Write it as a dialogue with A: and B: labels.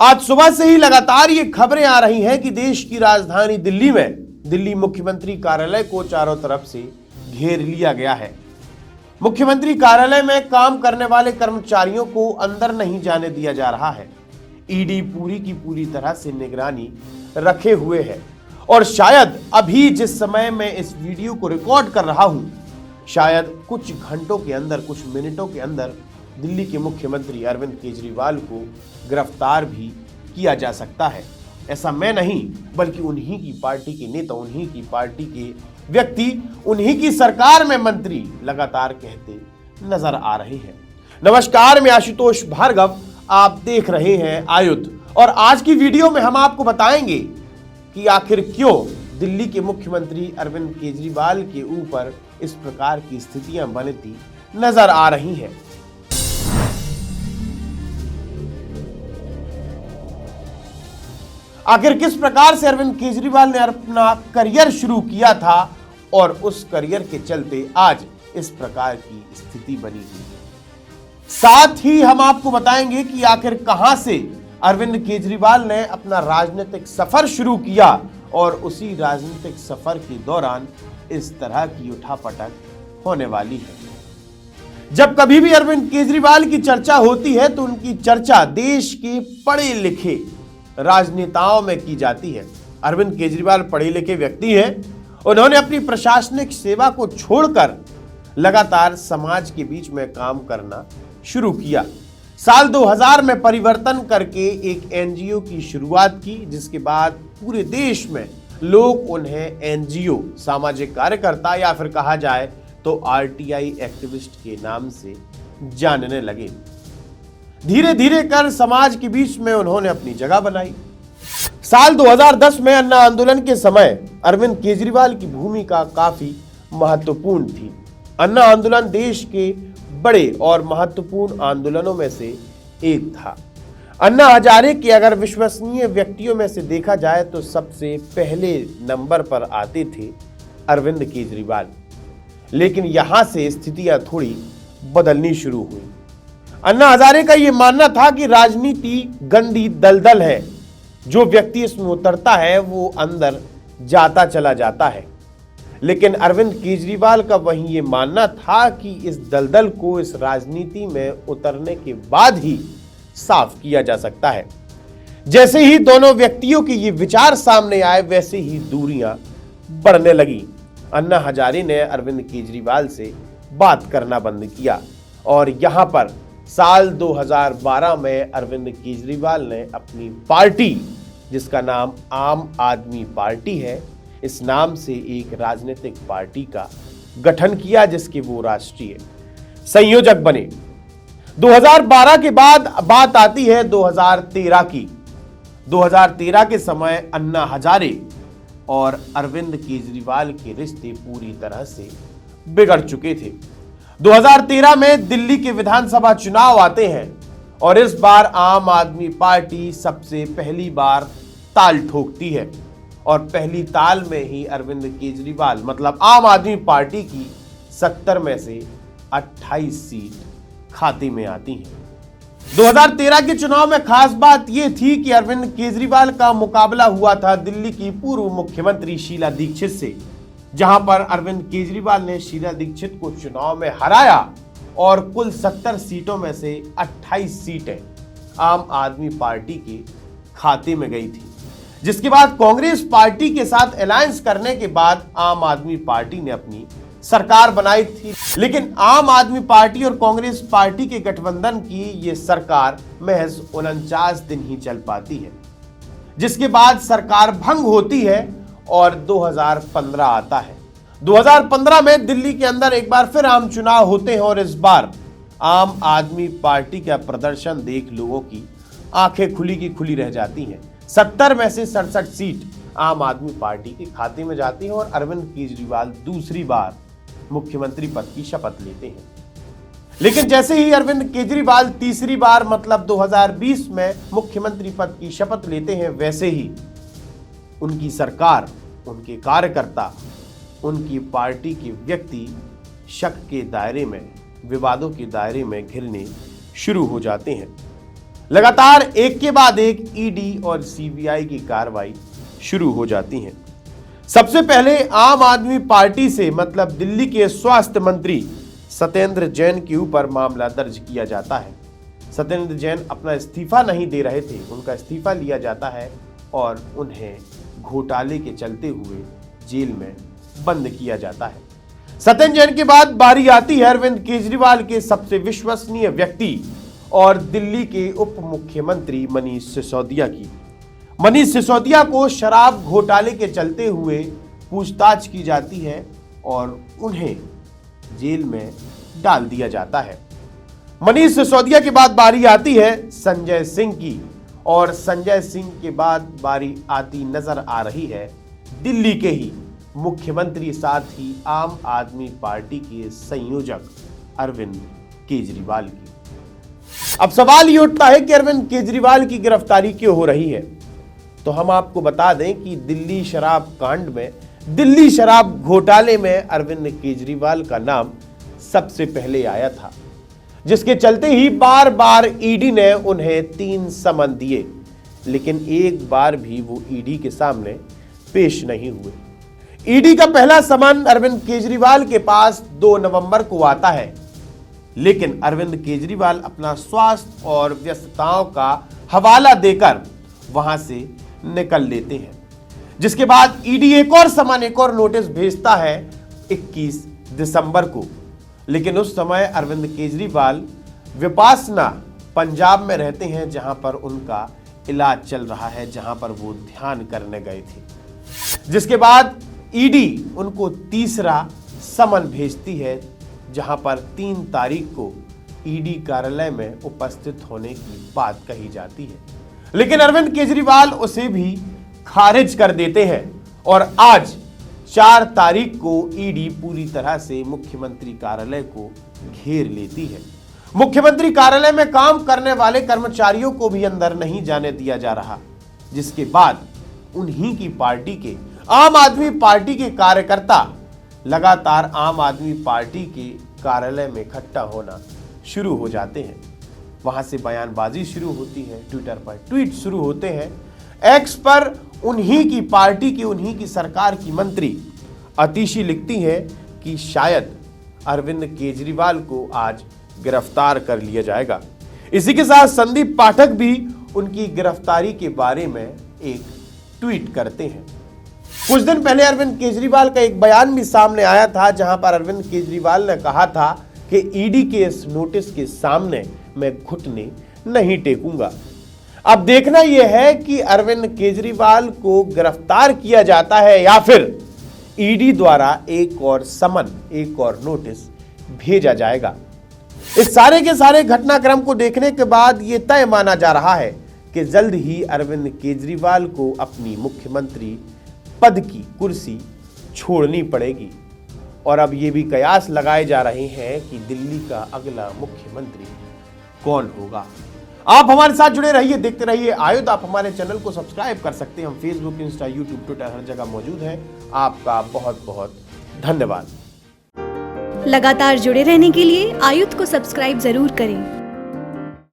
A: आज सुबह से ही लगातार ये खबरें आ रही हैं कि देश की राजधानी दिल्ली में दिल्ली मुख्यमंत्री कार्यालय को चारों तरफ से घेर लिया गया है। मुख्यमंत्री कार्यालय में काम करने वाले कर्मचारियों को अंदर नहीं जाने दिया जा रहा है। ईडी पूरी की पूरी तरह से निगरानी रखे हुए है और शायद अभी जिस समय मैं इस वीडियो को रिकॉर्ड कर रहा हूं, शायद कुछ घंटों के अंदर, कुछ मिनटों के अंदर दिल्ली के मुख्यमंत्री अरविंद केजरीवाल को गिरफ्तार भी किया जा सकता है। ऐसा मैं नहीं, बल्कि उन्हीं की पार्टी के नेता, उन्हीं की पार्टी के व्यक्ति, उन्हीं की सरकार में मंत्री लगातार कहते नजर आ रहे हैं। नमस्कार, मैं आशुतोष भार्गव, आप देख रहे हैं आयुध, और आज की वीडियो में हम आपको बताएंगे कि आखिर क्यों दिल्ली के मुख्यमंत्री अरविंद केजरीवाल के ऊपर इस प्रकार की स्थितियां बनती नजर आ रही हैं। आखिर किस प्रकार से अरविंद केजरीवाल ने अपना करियर शुरू किया था और उस करियर के चलते आज इस प्रकार की स्थिति बनी हुई है। साथ ही हम आपको बताएंगे कि आखिर कहां से अरविंद केजरीवाल ने अपना राजनीतिक सफर शुरू किया और उसी राजनीतिक सफर के दौरान इस तरह की उठापटक होने वाली है। जब कभी भी अरविंद केजरीवाल की चर्चा होती है तो उनकी चर्चा देश के पढ़े लिखे राजनेताओं में की जाती है। अरविंद केजरीवाल पढ़े लिखे व्यक्ति हैं। उन्होंने अपनी प्रशासनिक सेवा को छोड़कर लगातार समाज के बीच में काम करना शुरू किया। साल 2000 में परिवर्तन करके एक एनजीओ की शुरुआत की, जिसके बाद पूरे देश में लोग उन्हें एनजीओ, सामाजिक कार्यकर्ता या फिर कहा जाए तो आरटीआई एक्टिविस्ट के नाम से जानने लगे। धीरे धीरे कर समाज के बीच में उन्होंने अपनी जगह बनाई। साल 2010 में अन्ना आंदोलन के समय अरविंद केजरीवाल की भूमिका काफी महत्वपूर्ण थी। अन्ना आंदोलन देश के बड़े और महत्वपूर्ण आंदोलनों में से एक था। अन्ना हजारे के अगर विश्वसनीय व्यक्तियों में से देखा जाए तो सबसे पहले नंबर पर आते थे अरविंद केजरीवाल। लेकिन यहां से स्थितियां थोड़ी बदलनी शुरू हुई। अन्ना हजारे का यह मानना था कि राजनीति गंदी दलदल है, जो व्यक्ति इसमें उतरता है वो अंदर जाता चला जाता है। लेकिन अरविंद केजरीवाल का वहीं ये मानना था कि इस दलदल को इस राजनीति में उतरने के बाद ही साफ किया जा सकता है। जैसे ही दोनों व्यक्तियों के ये विचार सामने आए, वैसे ही दूरियां बढ़ने लगी। अन्ना हजारे ने अरविंद केजरीवाल से बात करना बंद किया और यहां पर साल 2012 में अरविंद केजरीवाल ने अपनी पार्टी, जिसका नाम आम आदमी पार्टी है, इस नाम से एक राजनीतिक पार्टी का गठन किया, जिसके वो राष्ट्रीय संयोजक बने। 2012 के बाद बात आती है 2013 की। 2013 के समय अन्ना हजारे और अरविंद केजरीवाल के रिश्ते पूरी तरह से बिगड़ चुके थे। 2013 में दिल्ली के विधानसभा चुनाव आते हैं और इस बार आम आदमी पार्टी सबसे पहली बार ताल ठोकती है और पहली ताल में ही अरविंद केजरीवाल, मतलब आम आदमी पार्टी की 70 में से 28 सीट खाते में आती हैं। 2013 के चुनाव में खास बात यह थी कि अरविंद केजरीवाल का मुकाबला हुआ था दिल्ली की पूर्व मुख्यमंत्री शीला दीक्षित से, जहां पर अरविंद केजरीवाल ने शीला दीक्षित को चुनाव में हराया और कुल 70 सीटों में से 28 सीटें आम आदमी पार्टी के खाते में गई थी। जिसके बाद कांग्रेस पार्टी के साथ अलायंस करने के बाद आम आदमी पार्टी ने अपनी सरकार बनाई थी। लेकिन आम आदमी पार्टी और कांग्रेस पार्टी के गठबंधन की ये सरकार महज 49 दिन ही चल पाती है, जिसके बाद सरकार भंग होती है और 2015 आता है। 2015 में दिल्ली के अंदर एक बार फिर आम चुनाव होते हैं और इस बार आम आदमी पार्टी का प्रदर्शन देख लोगों की आंखें खुली की खुली रह जाती हैं। 70 में से 67 सीट आम आदमी पार्टी के खाते में जाती हैं और अरविंद केजरीवाल दूसरी बार मुख्यमंत्री पद की शपथ लेते हैं। लेकिन जैसे ही अरविंद केजरीवाल तीसरी बार, मतलब 2020 में मुख्यमंत्री पद की शपथ लेते हैं, वैसे ही उनकी सरकार, उनके कार्यकर्ता, उनकी पार्टी के व्यक्ति शक के दायरे में, विवादों के दायरे में घिरने शुरू हो जाते हैं। लगातार एक के बाद एक ईडी और सीबीआई की कार्रवाई शुरू हो जाती है। सबसे पहले आम आदमी पार्टी से मतलब दिल्ली के स्वास्थ्य मंत्री सत्येंद्र जैन के ऊपर मामला दर्ज किया जाता है। सत्येंद्र जैन अपना इस्तीफा नहीं दे रहे थे, उनका इस्तीफा लिया जाता है और उन्हें घोटाले के चलते हुए जेल में बंद किया जाता है। सत्येंद्र जैन के बाद बारी आती है अरविंद केजरीवाल के सबसे विश्वसनीय व्यक्ति और दिल्ली के उप मुख्यमंत्री मनीष सिसोदिया की। मनीष सिसोदिया को शराब घोटाले के चलते हुए पूछताछ की जाती है और उन्हें जेल में डाल दिया जाता है। मनीष सिसोदिया के बाद बारी आती है संजय सिंह की और संजय सिंह के बाद बारी आती नजर आ रही है दिल्ली के ही मुख्यमंत्री साथ ही आम आदमी पार्टी के संयोजक अरविंद केजरीवाल की। अब सवाल ये उठता है कि अरविंद केजरीवाल की गिरफ्तारी क्यों हो रही है। तो हम आपको बता दें कि दिल्ली शराब कांड में, दिल्ली शराब घोटाले में अरविंद केजरीवाल का नाम सबसे पहले आया था, जिसके चलते ही बार बार ईडी ने उन्हें 3 समन दिए, लेकिन एक बार भी वो ईडी के सामने पेश नहीं हुए। ईडी का पहला समन अरविंद केजरीवाल के पास 2 नवंबर को आता है, लेकिन अरविंद केजरीवाल अपना स्वास्थ्य और व्यस्तताओं का हवाला देकर वहां से निकल लेते हैं, जिसके बाद ईडी एक और समन, एक और नोटिस भेजता है 21 दिसंबर को। लेकिन उस समय अरविंद केजरीवाल विपासना पंजाब में रहते हैं, जहां पर उनका इलाज चल रहा है, जहां पर वो ध्यान करने गए थे। जिसके बाद ईडी उनको तीसरा समन भेजती है, जहां पर 3 तारीख को ईडी कार्यालय में उपस्थित होने की बात कही जाती है, लेकिन अरविंद केजरीवाल उसे भी खारिज कर देते हैं और आज 4 तारीख को ईडी पूरी तरह से मुख्यमंत्री कार्यालय को घेर लेती है। मुख्यमंत्री कार्यालय में काम करने वाले कर्मचारियों को भी अंदर नहीं जाने दिया जा रहा, जिसके बाद उन्हीं की पार्टी के, आम आदमी पार्टी के कार्यकर्ता लगातार आम आदमी पार्टी के कार्यालय में इकट्ठा होना शुरू हो जाते हैं। वहां से बयानबाजी शुरू होती है, ट्विटर पर ट्वीट शुरू होते हैं, एक्स पर उन्हीं की पार्टी की, उन्हीं की सरकार की मंत्री अतिशी लिखती है कि शायद अरविंद केजरीवाल को आज गिरफ्तार कर लिया जाएगा। इसी के साथ संदीप पाठक भी उनकी गिरफ्तारी के बारे में एक ट्वीट करते हैं। कुछ दिन पहले अरविंद केजरीवाल का एक बयान भी सामने आया था, जहां पर अरविंद केजरीवाल ने कहा था कि ईडी के इस नोटिस के सामने मैं घुटने नहीं टेकूंगा। अब देखना यह है कि अरविंद केजरीवाल को गिरफ्तार किया जाता है या फिर ईडी द्वारा एक और समन, एक और नोटिस भेजा जाएगा। इस सारे के सारे घटनाक्रम को देखने के बाद यह तय माना जा रहा है कि जल्द ही अरविंद केजरीवाल को अपनी मुख्यमंत्री पद की कुर्सी छोड़नी पड़ेगी और अब ये भी कयास लगाए जा रहे हैं कि दिल्ली का अगला मुख्यमंत्री कौन होगा। आप हमारे साथ जुड़े रहिए, देखते रहिए आयुध। आप हमारे चैनल को सब्सक्राइब कर सकते हैं, हम फेसबुक, इंस्टा, यूट्यूब, ट्विटर हर जगह मौजूद हैं। आपका बहुत बहुत धन्यवाद।
B: लगातार जुड़े रहने के लिए आयुध को सब्सक्राइब जरूर करें।